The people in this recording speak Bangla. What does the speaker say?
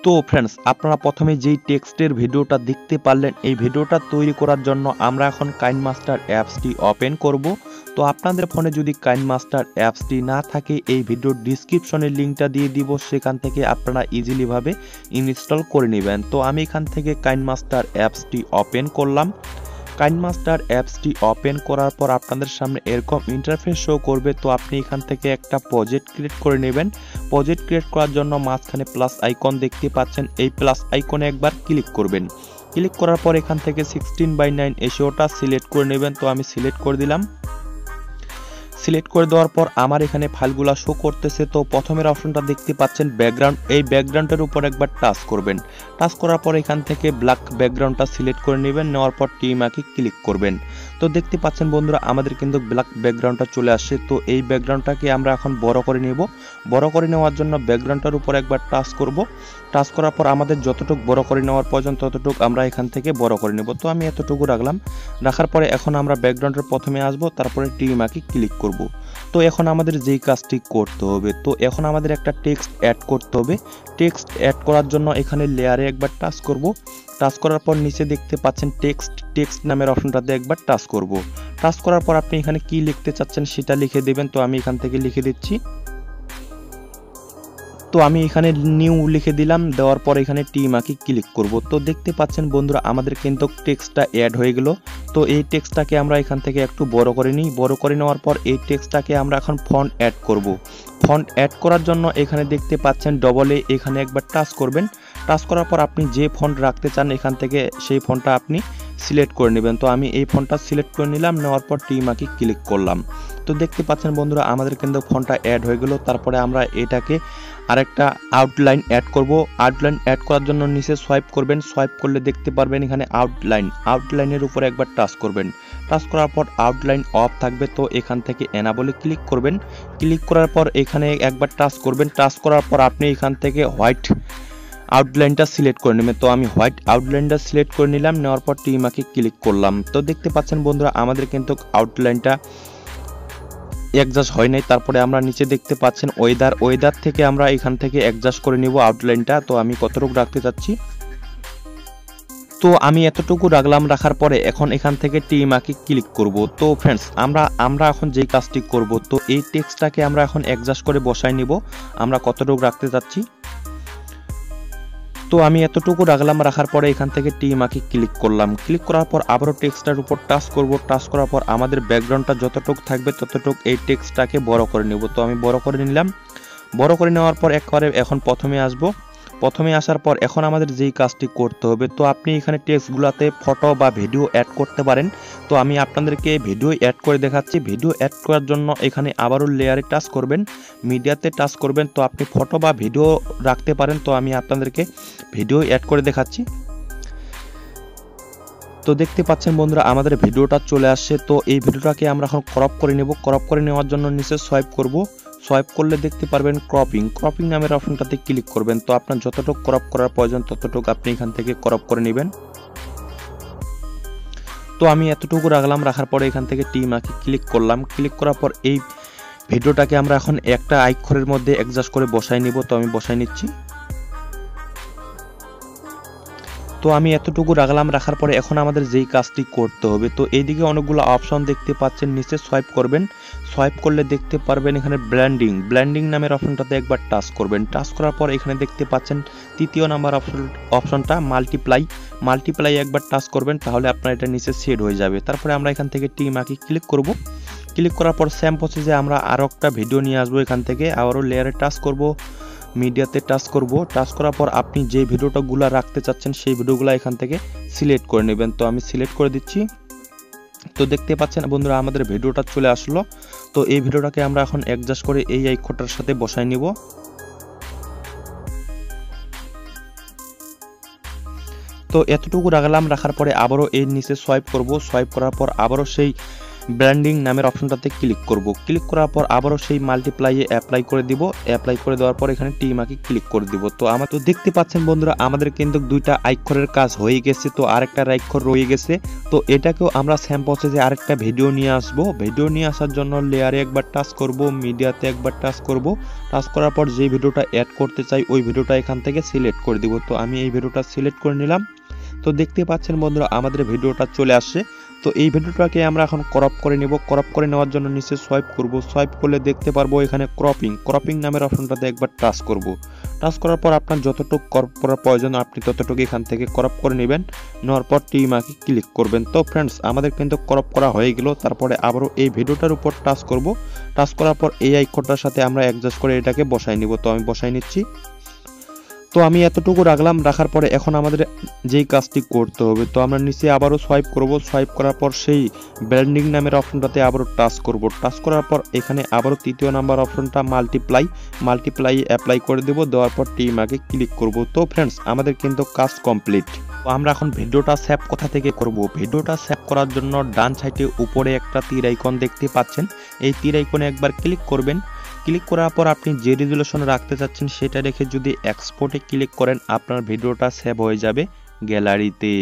তো फ्रेंड्स আপনারা প্রথমে যেই টেক্সটের ভিডিওটা দেখতে পারলেন এই ভিডিওটা তৈরি করার জন্য আমরা এখন কাইনমাস্টার অ্যাপসটি ওপেন করব। তো আপনাদের ফোনে যদি কাইনমাস্টার অ্যাপসটি না থাকে এই ভিডিওর ডেসক্রিপশনে লিংকটা দিয়ে দিব, সেখান থেকে আপনারা ইজিলি ভাবে ইনস্টল করে নেবেন। তো আমি এখান থেকে কাইনমাস্টার অ্যাপসটি ওপেন করলাম। কাইনমাস্টার অ্যাপসটি ওপেন করার পর আপনাদের সামনে এরকম ইন্টারফেস শো করবে। তো আপনি এখান থেকে একটা প্রজেক্ট ক্রিয়েট করে নেবেন। প্রজেক্ট ক্রিয়েট করার জন্য মাঝখানে প্লাস আইকন দেখতে পাচ্ছেন, এই প্লাস আইকনে একবার ক্লিক করবেন। ক্লিক করার পর এখান থেকে 16:9 এসিওটা সিলেক্ট করে নেবেন। তো আমি সিলেক্ট করে দিলাম। সিলেক্ট করে দেওয়ার পর আমার এখানে ফাইলগুলো শো করতেছে। তো প্রথমের অপশনটা দেখতে পাচ্ছেন ব্যাকগ্রাউন্ড, এই ব্যাকগ্রাউন্ডের উপর একবার টাচ করবেন। টাচ করার পর এখান থেকে ব্ল্যাক ব্যাকগ্রাউন্ডটা সিলেক্ট করে নেবেন, নেওয়ার পর টিমাকে ক্লিক করবেন। তো দেখতে পাচ্ছেন বন্ধুরা আমাদের কিন্তু ব্ল্যাক ব্যাকগ্রাউন্ডটা চলে আসছে। তো এই ব্যাকগ্রাউন্ডটাকে আমরা এখন বড় করে নেব। বড় করে নেওয়ার জন্য ব্যাকগ্রাউন্ডটার উপর একবার টাচ করব। টাচ করার পর আমাদের যতটুকু বড় করে নেওয়ার প্রয়োজন ততটুকু আমরা এখান থেকে বড় করে নেব। তো আমি এতটুকু রাখলাম। রাখার পরে এখন আমরা ব্যাকগ্রাউন্ডের প্রথমে আসব, তারপরে টিমাকে ক্লিক করব। তো এখন আমাদের যেই কাজটি করতে হবে, তো এখন আমাদের একটা টেক্সট অ্যাড করতে হবে। টেক্সট অ্যাড করার জন্য এখানে লেয়ারে একবার টাচ করব। টাচ করার পর নিচে দেখতে পাচ্ছেন টেক্সট নামের অপশনটাতে একবার টাচ করব। টাচ করার পর আপনি এখানে কি লিখতে চাচ্ছেন সেটা লিখে দেবেন। তো আমি এখান থেকে লিখে দিচ্ছি। তো আমি এখানে নিউ লিখে দিলাম। দেওয়ার পর এখানে টিমাকে ক্লিক করব। তো দেখতে পাচ্ছেন বন্ধুরা আমাদের কিন্তু টেক্সটটা অ্যাড হয়ে গেল। তো এই টেক্সটটাকে আমরা এখান থেকে একটু বড় করে নিই। বড় করে নেওয়ার পর এই টেক্সটটাকে আমরা এখন ফন্ট অ্যাড করব। ফন্ট অ্যাড করার জন্য এখানে দেখতে পাচ্ছেন ডবলে এখানে একবার টাচ করবেন। টাচ করার পর আপনি যে ফন্ট রাখতে চান এখান থেকে সেই ফন্টটা আপনি সিলেক্ট করে নেবেন। তো আমি এই ফন্টটা সিলেক্ট করে নিলাম, নেওয়ার পর টিমাকে ক্লিক করলাম। তো দেখতে পাচ্ছেন বন্ধুরা আমাদের কিন্তু ফন্টটা অ্যাড হয়ে গেল। তারপরে আমরা এটাকে আরেকটা আউটলাইন অ্যাড করব। আউটলাইন অ্যাড করার জন্য নিচে সোয়াইপ করবেন। সোয়াইপ করলে দেখতে পারবেন এখানে আউটলাইনের উপরে একবার টাচ করবেন। টাচ করার পর আউটলাইন অফ থাকবে। তো এখান থেকে এনাবলে ক্লিক করবেন। ক্লিক করার পর এখানে একবার টাচ করবেন। টাচ করার পর আপনি এখান থেকে হোয়াইট আউটলাইনটা সিলেক্ট করে নেবেন। তো আমি হোয়াইট আউটলাইনটা সিলেক্ট করে নিলাম, নেওয়ার পর টিমাকে ক্লিক করলাম। তো দেখতে পাচ্ছেন বন্ধুরা আমাদের কিন্তু আউটলাইনটা অ্যাডজাস্ট হয় নাই। তারপরে আমরা নিচে দেখতে পাচ্ছেন ওয়েদার থেকে আমরা এখান থেকে অ্যাডজাস্ট করে নিব আউটলাইনটা। তো আমি কতটুকু রাখতে চাচ্ছি, তো আমি এতটুকু রাখলাম। রাখার পরে এখন এখান থেকে টিমাকে ক্লিক করব। তো ফ্রেন্ডস আমরা এখন যেই কাজটি করব, তো এই টেক্সটটাকে আমরা এখন অ্যাডজাস্ট করে বসাই নিব আমরা কতটুকু রাখতে চাচ্ছি। তো আমি এতটুকু রাখলাম। রাখার পরে এখান থেকে টিমাকে ক্লিক করলাম। ক্লিক করার পর আবারও টেক্সটটার উপর টাচ করব। টাচ করার পর আমাদের ব্যাকগ্রাউন্ডটা যতটুকু থাকবে ততটুকু এই টেক্সটটাকে বড় করে নেব। তো আমি বড় করে নিলাম। বড় করে নেওয়ার পর একবারে এখন প্রথমে আসব। প্রথমে আসার পর এখন আমাদের যেই কাজটি করতে হবে, তো আপনি এখানে টেক্সটগুলোতে ফটো বা ভিডিও অ্যাড করতে পারেন। তো আমি আপনাদেরকে ভিডিও অ্যাড করে দেখাচ্ছি। ভিডিও অ্যাড করার জন্য এখানে আবারও লেয়ারে টাচ করবেন, মিডিয়াতে টাচ করবেন। তো আপনি ফটো বা ভিডিও রাখতে পারেন। তো আমি আপনাদেরকে ভিডিও অ্যাড করে দেখাচ্ছি। তো দেখতে পাচ্ছেন বন্ধুরা আমাদের ভিডিওটা চলে আসছে। তো এই ভিডিওটাকে আমরা এখন ক্রপ করে নেব। ক্রপ করে নেওয়ার জন্য নিচে সোয়াইপ করব। সোয়াইপ করলে দেখতে পারবেন ক্রপিং নামের অপশনটাতে ক্লিক করবেন। তো আপনার যতটুকু ক্রপ করার প্রয়োজন ততটুকু আপনি এখান থেকে ক্রপ করে নেবেন। তো আমি এতটুকু রাখলাম। রাখার পরে এখান থেকে টিমাকে ক্লিক করলাম। ক্লিক করার পর এই ভিডিওটাকে আমরা এখন একটা অক্ষরের মধ্যে অ্যাডজাস্ট করে বসাই নিব। তো আমি বসাই নিচ্ছি। তো আমি এতটুকু রাখলাম। রাখার পরে এখন আমাদের যেই কাজটি করতে হবে, তো এইদিকে অনেকগুলো অপশন দেখতে পাচ্ছেন, নিচে সোয়াইপ করবেন। সোয়াইপ করলে দেখতে পারবেন এখানে ব্ল্যান্ডিং নামের অপশনটাতে একবার টাচ করবেন। টাচ করার পর এখানে দেখতে পাচ্ছেন তৃতীয় নাম্বার অপশনটা মাল্টিপ্লাই একবার টাচ করবেন, তাহলে আপনার এটা নিচে সেট হয়ে যাবে। তারপরে আমরা এখান থেকে টিমাকে ক্লিক করব। ক্লিক করার পর সেম প্রসেসে আমরা আরও একটা ভিডিও নিয়ে আসবো। এখান থেকে আবারও লেয়ারে টাচ করব, মিডিয়াতে টাচ করব। টাচ করার পর আপনি যে ভিডিওটাগুলো রাখতে চাচ্ছেন সেই ভিডিওগুলো এখান থেকে সিলেক্ট করে নেবেন। তো আমি সিলেক্ট করে দিচ্ছি। তো দেখতে পাচ্ছেন বন্ধুরা আমাদের ভিডিওটা চলে আসলো। তো এই ভিডিওটাকে আমরা এখন অ্যাডজাস্ট করে এই অক্ষরটার সাথে বসাই নিব। তো তো এতটুকু রাখলাম, রাখার পরে আবারও এর নিচে সোয়াইপ করব, সোয়াইপ করার পর আবারও সেই ব্র্যান্ডিং নামের অপশনটাতে ক্লিক করব, ক্লিক করার পর আবারও সেই মাল্টিপ্লাইয়ে অ্যাপ্লাই করে দিব, অ্যাপ্লাই করে দেওয়ার পর এখানে টি মার্কে ক্লিক করে দিব। তো আমরা তো দেখতে পাচ্ছেন বন্ধুরা আমাদের কিন্তু দুইটা আক্ষরের কাজ হয়ে গেছে, তো আরেকটা অক্ষর রয়ে গেছে। তো এটাকেও আমরা সেম প্রসেসে আরেকটা ভিডিও নিয়ে আসব। ভিডিও নিয়ে আসার জন্য লেয়ারে একবার টাচ করব, মিডিয়াতে একবার টাচ করব, টাচ করার পর যে ভিডিওটা অ্যাড করতে চাই ওই ভিডিওটা এখান থেকে সিলেক্ট করে দিব। তো আমি এই ভিডিওটা সিলেক্ট করে নিলাম। তো দেখতে পাচ্ছেন বন্ধুরা আমাদের ভিডিওটা চলে আসছে। তো এই ভিডিওটাকে আমরা এখন ক্রপ করে নেব। ক্রপ করে নেওয়ার জন্য নিচে সোয়াইপ করব, সোয়াইপ করলে দেখতে পারবো এখানে ক্রপিং নামের অপশনটাতে একবার টাচ করব। টাচ করার পর আপনার যতটুকু ক্রপ করার প্রয়োজন আপনি ততটুকু এখান থেকে ক্রপ করে নেবেন, নেওয়ার পর টি মার্কে ক্লিক করবেন। তো ফ্রেন্ডস আমাদের কিন্তু ক্রপ করা হয়ে গেল। তারপরে আবারও এই ভিডিওটার উপর টাচ করব, টাচ করার পর এই আইকনটার সাথে আমরা অ্যাডজাস্ট করে এটাকে বসাই নিব। তো আমি বসাই নিচ্ছি। তো আমি এতটুকু রাখলাম, রাখার পরে এখন আমাদের যেই কাজটি করতে হবে, তো আমরা নিচে আবারও সোয়াইপ করব, সোয়াইপ করার পর সেই ব্র্যান্ডিং নামের অপশনটাতে আবারও টাচ করব, টাচ করার পর এখানে আবারও তৃতীয় নাম্বার অপশনটা মাল্টিপ্লাই অ্যাপ্লাই করে দেব, দেওয়ার পর টি মার্কে ক্লিক করব। তো ফ্রেন্ডস আমাদের কিন্তু কাজ কমপ্লিট। তো আমরা এখন ভিডিওটা সেভ কোথা থেকে করব? ভিডিওটা সেভ করার জন্য ডান সাইডে উপরে একটা তীর আইকন দেখতে পাচ্ছেন, এই তীর আইকনে একবার ক্লিক করবেন। ক্লিক করার পর আপনি যে রেজুলেশনে রাখতে চাচ্ছেন সেটা রেখে যদি এক্সপোর্টে ক্লিক করেন আপনার ভিডিওটা সেভ হয়ে যাবে গ্যালারিতে।